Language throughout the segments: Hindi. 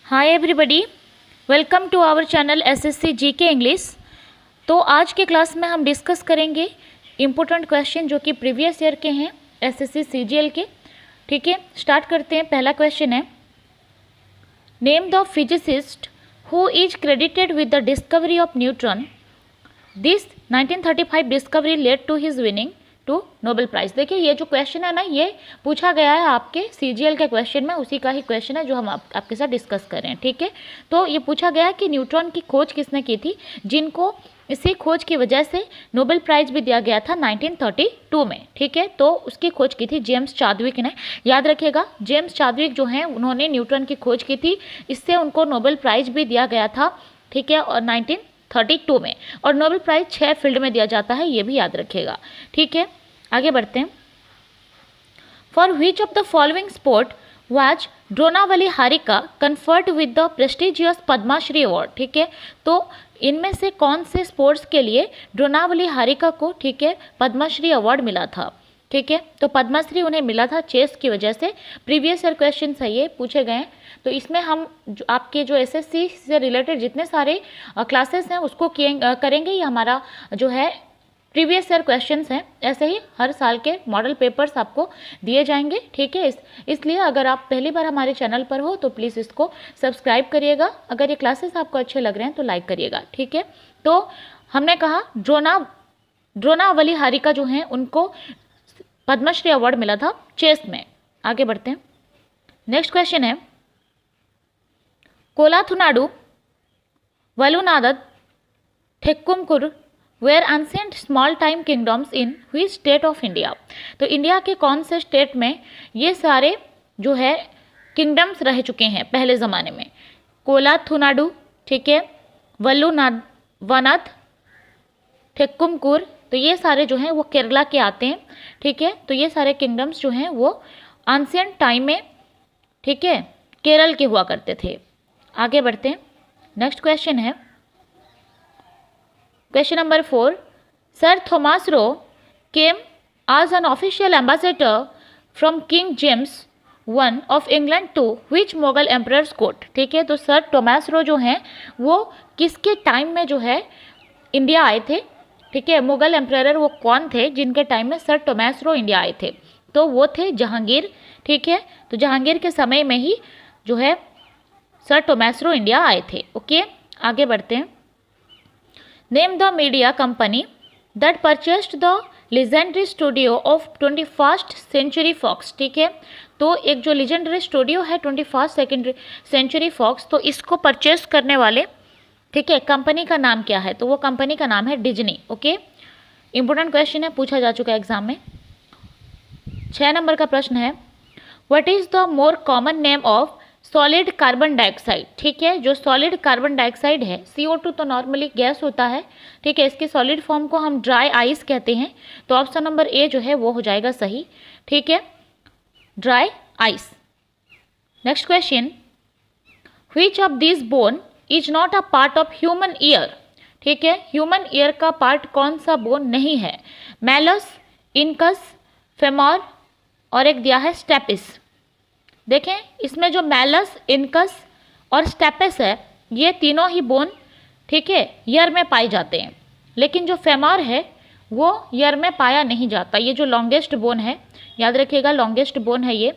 Hi everybody, welcome to our channel SSC GK English. तो आज के क्लास में हम डिस्कस करेंगे इम्पोर्टेंट क्वेश्चन जो कि प्रीवियस ईयर के हैं एसएससी सीजीएल के। ठीक है, स्टार्ट करते हैं। पहला क्वेश्चन है, name the physicist who is credited with the discovery of neutron. This 1935 discovery led to his winning to Nobel prize. देखिए, ये जो क्वेश्चन है ना, ये पूछा गया है आपके सीजीएल के क्वेश्चन में, उसी का ही क्वेश्चन है जो हम आपके साथ डिस्कस कर रहे हैं। ठीक है, तो ये पूछा गया है कि न्यूट्रॉन की खोज किसने की थी, जिनको इसी खोज की वजह से नोबेल प्राइज भी दिया गया था 1932 में। ठीक है, तो उसकी खोज की थी जेम्स चादविक ने। याद रखिएगा, जेम्स चादविक जो हैं उन्होंने न्यूट्रॉन की खोज की थी, इससे उनको नोबेल प्राइज भी दिया गया था। ठीक है, और 1932 में। और नोबेल प्राइज 6 फील्ड में दिया जाता है, ये भी याद रखिएगा। ठीक है, आगे बढ़ते हैं। For which of the following sport was Dronavalli Harika conferred with the prestigious Padma Shri award. ठीक है, तो इनमें से कौन से स्पोर्ट्स के लिए द्रोणावली हारिका को, ठीक है, पद्मश्री अवार्ड मिला था। ठीक है, तो पद्मश्री उन्हें मिला था चेस की वजह से। प्रीवियस ईयर क्वेश्चन है ये पूछे गए हैं, तो इसमें हम आपके जो एसएससी से रिलेटेड जितने सारे क्लासेस हैं उसको करेंगे। ये हमारा जो है प्रीवियस ईयर क्वेश्चंस हैं, ऐसे ही हर साल के मॉडल पेपर्स आपको दिए जाएंगे। ठीक है, इसलिए अगर आप पहली बार हमारे चैनल पर हो तो प्लीज़ इसको सब्सक्राइब करिएगा। अगर ये क्लासेस आपको अच्छे लग रहे हैं तो लाइक करिएगा। ठीक है, तो हमने कहा द्रोणावली हारिका जो हैं उनको पद्मश्री अवार्ड मिला था चेस में। आगे बढ़ते हैं। नेक्स्ट क्वेश्चन है, Kolathunadu, Valluvanad, Thekkumkur were ancient small time kingdoms in which state of India. तो इंडिया के कौन से स्टेट में ये सारे जो है किंगडम्स रह चुके हैं पहले ज़माने में। कोलाथुनाडु, ठीक है, वलुनाद, थेक्कुमकुर, तो ये सारे जो हैं वो केरला के आते हैं। ठीक है, तो ये सारे किंगडम्स जो हैं वो एंशिएंट टाइम में, ठीक है, केरल के हुआ करते थे। आगे बढ़ते हैं। नेक्स्ट क्वेश्चन है, question number 4, sir Thomas Roe came as an official ambassador from King James I of England to which Mughal emperor's court। ठीक है, तो सर थॉमस रो जो हैं वो किसके टाइम में जो है इंडिया आए थे। ठीक है, मुगल एम्परर वो कौन थे जिनके टाइम में सर थॉमस रो इंडिया आए थे, तो वो थे जहांगीर। ठीक है, तो जहांगीर के समय में ही जो है सर थॉमस रो इंडिया आए थे। ओके, आगे बढ़ते हैं। Name the media company that purchased the legendary studio of 21st century fox. ठीक है, तो एक जो लेजेंडरी स्टूडियो है 21st सेंचुरी फॉक्स, तो इसको परचेस करने वाले, ठीक है, कंपनी का नाम क्या है, तो वो कंपनी का नाम है डिज्नी। ओके, इंपॉर्टेंट क्वेश्चन है, पूछा जा चुका है एग्जाम में। 6 नंबर का प्रश्न है, what is the more common name of solid carbon dioxide. ठीक है, जो सॉलिड कार्बन डाइऑक्साइड है, CO2 तो नॉर्मली गैस होता है। ठीक है, इसके सॉलिड फॉर्म को हम ड्राई आइस कहते हैं, तो ऑप्शन नंबर ए जो है वो हो जाएगा सही। ठीक है, dry ice. Next question, which of this bone is not a part of human ear. ठीक है, ह्यूमन ईयर का पार्ट कौन सा बोन नहीं है। मैलस, इनकस, फेमर और एक दिया है स्टेपिस। देखें, इसमें जो मैलस, इनकस और स्टेपिस है, ये तीनों ही बोन, ठीक है, ईयर में पाए जाते हैं, लेकिन जो फेमर है वो ईयर में पाया नहीं जाता। ये जो लॉन्गेस्ट बोन है, याद रखिएगा, लॉन्गेस्ट बोन है, ये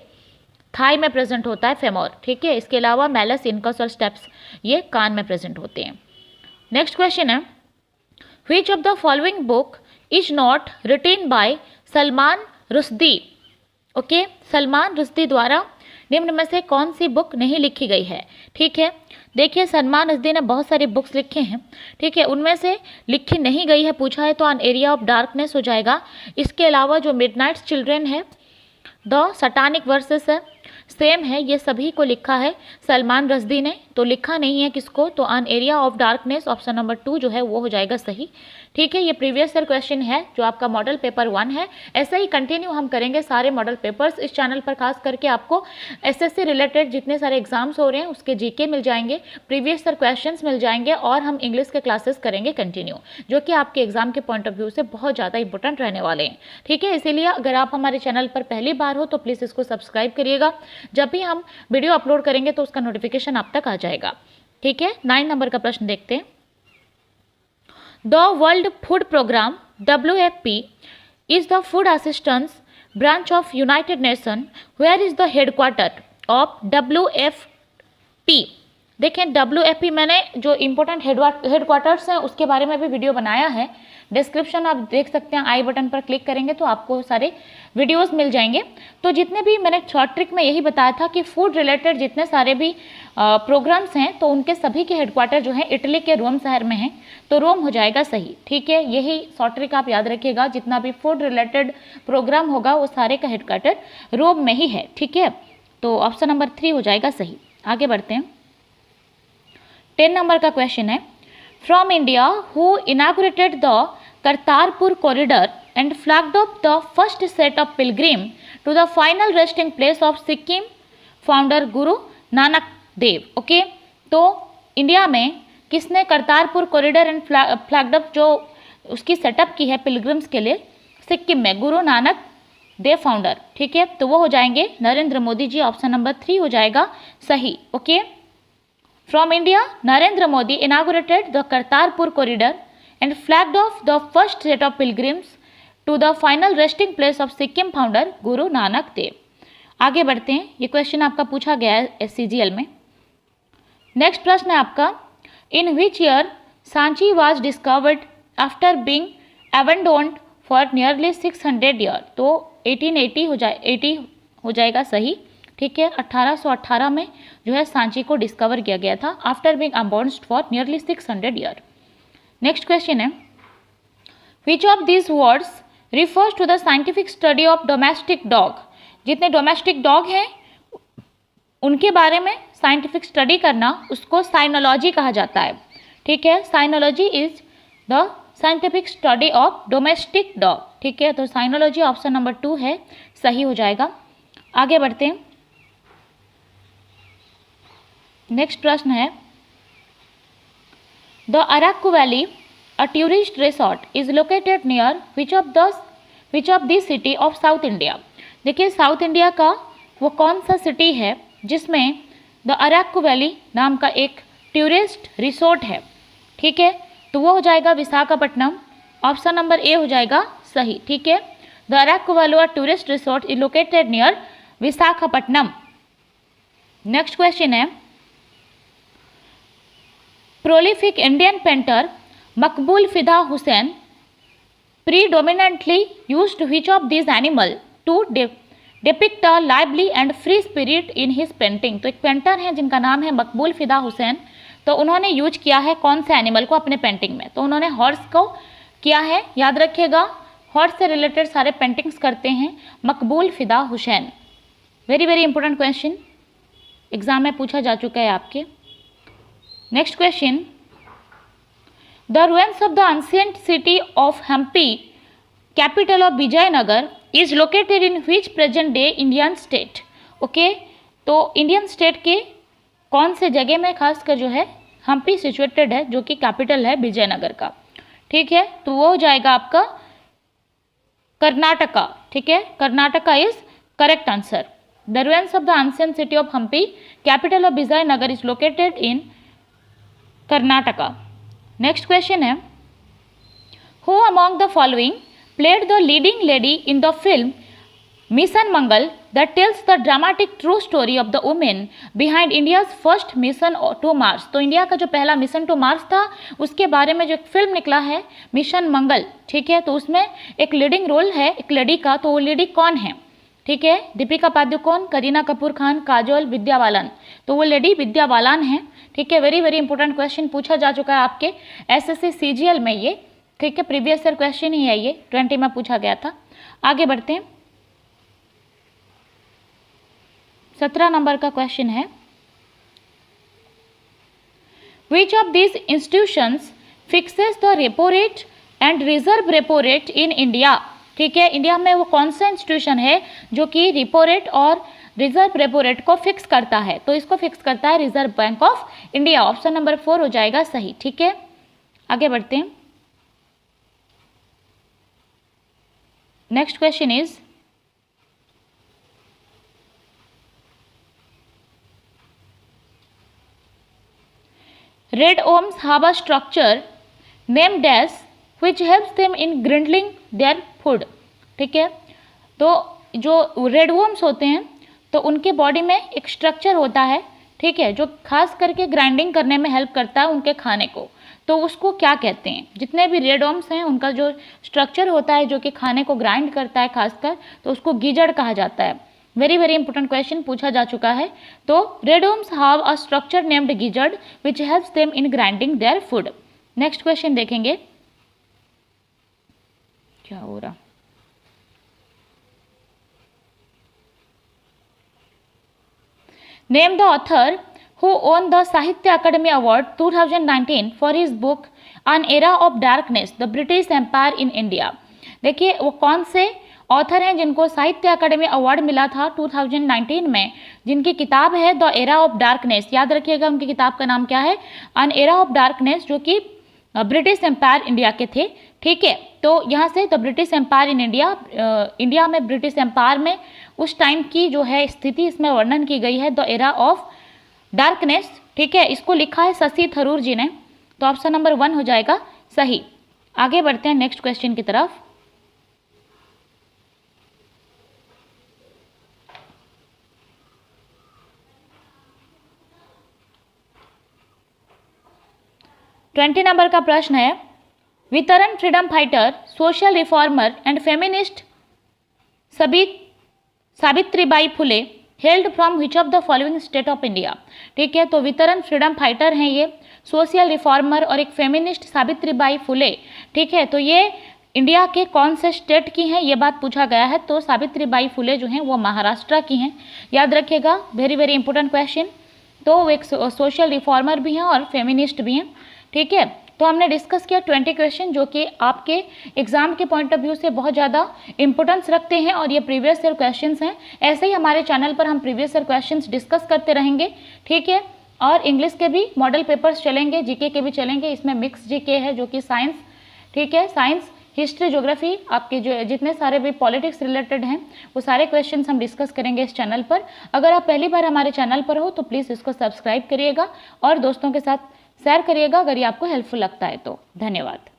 थाई में प्रेजेंट होता है फेमर। ठीक है, इसके अलावा मैलस, इनकस और स्टेप्स ये कान में प्रेजेंट होते हैं। नेक्स्ट क्वेश्चन है, which of the following book is not written by Salman Rushdie. Okay, Salman Rushdie द्वारा निम्न में से कौन सी बुक नहीं लिखी गई है। ठीक है, देखिए, सलमान रुश्दी ने बहुत सारी बुक्स लिखे हैं। ठीक है, उनमें से लिखी नहीं गई है पूछा है तो एन एरिया ऑफ डार्कनेस हो जाएगा। इसके अलावा जो मिडनाइट चिल्ड्रन है, द सटानिक वर्सेस है, सेम है, ये सभी को लिखा है सलमान रुश्दी ने। तो लिखा नहीं है किसको, तो an area of darkness option number 2 जो है वो हो जाएगा सही। ठीक है, ये प्रीवियस ईयर क्वेश्चन है जो आपका मॉडल पेपर 1 है। ऐसे ही कंटिन्यू हम करेंगे सारे मॉडल पेपर्स इस चैनल पर, खास करके आपको एसएससी रिलेटेड जितने सारे एग्जाम्स हो रहे हैं उसके जीके मिल जाएंगे, प्रीवियस ईयर क्वेश्चंस मिल जाएंगे, और हम इंग्लिश के क्लासेस करेंगे कंटिन्यू, जो कि आपके एग्जाम के पॉइंट ऑफ व्यू से बहुत ज़्यादा इंपॉर्टेंट रहने वाले हैं। ठीक है, इसीलिए अगर आप हमारे चैनल पर पहली बार हो तो प्लीज़ इसको सब्सक्राइब करिएगा, जब भी हम वीडियो अपलोड करेंगे तो उसका नोटिफिकेशन आप तक आ जाएगा। ठीक है, 9 नंबर का प्रश्न देखते हैं। The world food programme WFP is the food assistance branch of United Nations. Where is the headquarter of WFP? देखें, WFP मैंने जो इम्पोर्टेंट हेडक्वार्टर्स हैं उसके बारे में भी वीडियो बनाया है, डिस्क्रिप्शन आप देख सकते हैं, आई बटन पर क्लिक करेंगे तो आपको सारे वीडियोस मिल जाएंगे। तो जितने भी मैंने शॉर्ट ट्रिक में यही बताया था कि फूड रिलेटेड जितने सारे भी प्रोग्राम्स हैं तो उनके सभी के हेडक्वार्टर जो है इटली के रोम शहर में हैं, तो रोम हो जाएगा सही। ठीक है, यही शॉर्ट ट्रिक आप याद रखिएगा, जितना भी फूड रिलेटेड प्रोग्राम होगा वो सारे का हेडक्वार्टर रोम में ही है। ठीक है, तो ऑप्शन नंबर 3 हो जाएगा सही। आगे बढ़ते हैं, 10 नंबर का क्वेश्चन है, from India who inaugurated the Kartarpur corridor and flagged off the first set of pilgrim to the final resting place of Sikhism founder Guru Nanak Dev. Okay, तो इंडिया में किसने Kartarpur corridor and flagged off जो उसकी सेटअप की है पिलग्रिम्स के लिए सिक्किम में, गुरु नानक देव फाउंडर। ठीक है, तो वो हो जाएंगे नरेंद्र मोदी जी, ऑप्शन नंबर 3 हो जाएगा सही। Okay, from India Narendra Modi inaugurated the Kartarpur corridor and flagged off the first set of pilgrims to the final resting place of Sikhism founder Guru Nanak देव। आगे बढ़ते हैं, ये क्वेश्चन आपका पूछा गया है SCGL में। नेक्स्ट प्रश्न है आपका, in which year Sanchi was discovered after being abandoned for nearly 600 year, तो 1880 हो जाएगा सही। ठीक है, 1818 में जो है सांची को डिस्कवर किया गया था after being abandoned for nearly 600 year. Next question है, which of this words refers to the scientific study of domestic dog. जितने डोमेस्टिक डॉग हैं उनके बारे में साइंटिफिक स्टडी करना उसको साइनोलॉजी कहा जाता है। ठीक है, cynology is the scientific study of domestic dog. ठीक है, तो साइनोलॉजी ऑप्शन नंबर 2 है, सही हो जाएगा। आगे बढ़ते हैं, नेक्स्ट प्रश्न है, the Araku valley a tourist resort is located near which of this city of South India. देखिए, साउथ इंडिया का वो कौन सा सिटी है जिसमें द अराक्कू वैली नाम का एक टूरिस्ट रिसोर्ट है। ठीक है, तो वो हो जाएगा विशाखापट्टनम, ऑप्शन नंबर A हो जाएगा सही। ठीक है, the Araku valley tourist resort is located near Visakhapatnam. Next question है, prolific Indian painter Maqbool Fida Hussain predominantly used which of these animal to depict a lively and free spirit in his painting। तो एक पेंटर हैं जिनका नाम है मकबूल फिदा हुसैन, तो उन्होंने यूज किया है कौन से एनिमल को अपने पेंटिंग में, तो उन्होंने हॉर्स को किया है। याद रखिएगा, हॉर्स से रिलेटेड सारे पेंटिंग्स करते हैं मकबूल Fida Hussain. Very very important question, exam में पूछा जा चुका है आपके। Next question, the ruins of the ancient city of Hampi, capital of Vijayanagar, is located in which present day Indian state। Okay, तो इंडियन स्टेट के कौन से जगह में खासकर जो है हम्पी सिचुएटेड है, जो कि कैपिटल है विजयनगर का। ठीक है, तो वो हो जाएगा आपका कर्नाटका। ठीक है, Karnataka is correct answer. The ruins of the ancient city of Hampi, capital of Vijayanagar, is located in Karnataka. Next question है, who among the following played the leading lady in the film Mission Mangal that tells the dramatic true story of the women behind India's first mission to Mars. तो इंडिया का जो पहला मिशन टू मार्स था उसके बारे में जो एक फिल्म निकला है मिशन मंगल। ठीक है, तो उसमें एक लीडिंग रोल है एक लेडी का, तो वो लेडी कौन है। ठीक है, दीपिका पादुकोण, करीना कपूर खान, काजोल, विद्या बालन, तो वो लेडी विद्या बालन है। ठीक है, वेरी वेरी इंपॉर्टेंट क्वेश्चन पूछा जा चुका है आपके SSC CGL में ये। ठीक है, प्रीवियस ईयर क्वेश्चन ही है ये, 20 में पूछा गया था। आगे बढ़ते हैं, 17 नंबर का क्वेश्चन है, which of this institutions fixes the repo rate and reserve repo rate in India. ठीक है, इंडिया में वो कौन सा इंस्टीट्यूशन है जो कि रेपो रेट और रिजर्व रेपो रेट को फिक्स करता है? तो इसको फिक्स करता है Reserve Bank of India. Option number 4 हो जाएगा सही। ठीक है, आगे बढ़ते हैं। Next question is red worms have a structure named as which helps them in grinding their food. ठीक है, तो जो रेड वोम्स होते हैं तो उनके बॉडी में एक स्ट्रक्चर होता है, ठीक है, जो खास करके ग्राइंडिंग करने में हेल्प करता है उनके खाने को। तो उसको क्या कहते हैं? जितने भी रेड ओम्स हैं उनका जो स्ट्रक्चर होता है जो कि खाने को ग्राइंड करता है खासकर, तो उसको गीजड़ कहा जाता है। वेरी वेरी इंपॉर्टेंट क्वेश्चन पूछा जा चुका है। तो red worms have a structure named गीजड़ which helps them in grinding their food. Next question देखेंगे, क्या हो रहा। Name the author who won the Sahitya Akademi Award 2019 for his book An Era of Darkness, The British Empire in India। देखिए वो कौन से ऑथर हैं जिनको साहित्य अकादमी अवार्ड मिला था 2019 में, जिनकी किताब है द एरा ऑफ डार्कनेस। याद रखिएगा उनकी किताब का नाम क्या है, अन एरा ऑफ डार्कनेस, जो कि ब्रिटिश एम्पायर इंडिया के थे। ठीक है, तो यहाँ से the British empire in India, India में ब्रिटिश एम्पायर में उस टाइम की जो है स्थिति इसमें वर्णन की गई है, द एरा ऑफ डार्कनेस। ठीक है, इसको लिखा है शशि थरूर जी ने। तो ऑप्शन नंबर 1 हो जाएगा सही। आगे बढ़ते हैं नेक्स्ट क्वेश्चन की तरफ। ट्वेंटी नंबर का प्रश्न है, वितरण freedom fighter, social reformer and feminist Savitribai Phule held from which of the following state of India. ठीक है, तो वितरण फ्रीडम फाइटर हैं ये, सोशल रिफॉर्मर और एक फेमिनिस्ट सावित्रीबाई फुले। ठीक है, तो ये इंडिया के कौन से स्टेट की हैं ये बात पूछा गया है। तो सावित्रीबाई फुले जो हैं वो महाराष्ट्र की हैं। याद रखिएगा, वेरी वेरी इंपॉर्टेंट क्वेश्चन। तो वो एक सोशल रिफॉर्मर भी हैं और फेमिनिस्ट भी हैं। ठीक है, तो हमने डिस्कस किया 20 क्वेश्चन जो कि आपके एग्जाम के पॉइंट ऑफ व्यू से बहुत ज़्यादा इंपॉर्टेंस रखते हैं और ये प्रीवियस ईयर क्वेश्चंस हैं। ऐसे ही हमारे चैनल पर हम प्रीवियस ईयर क्वेश्चंस डिस्कस करते रहेंगे। ठीक है, और इंग्लिश के भी मॉडल पेपर्स चलेंगे, जीके के भी चलेंगे। इसमें मिक्स जीके है जो कि साइंस, ठीक है, साइंस, हिस्ट्री, ज्योग्राफी, आपके जो जितने सारे भी पॉलिटिक्स रिलेटेड हैं वो सारे क्वेश्चंस हम डिस्कस करेंगे इस चैनल पर। अगर आप पहली बार हमारे चैनल पर हो तो प्लीज़ इसको सब्सक्राइब करिएगा और दोस्तों के साथ शेयर करिएगा अगर ये आपको हेल्पफुल लगता है तो। धन्यवाद।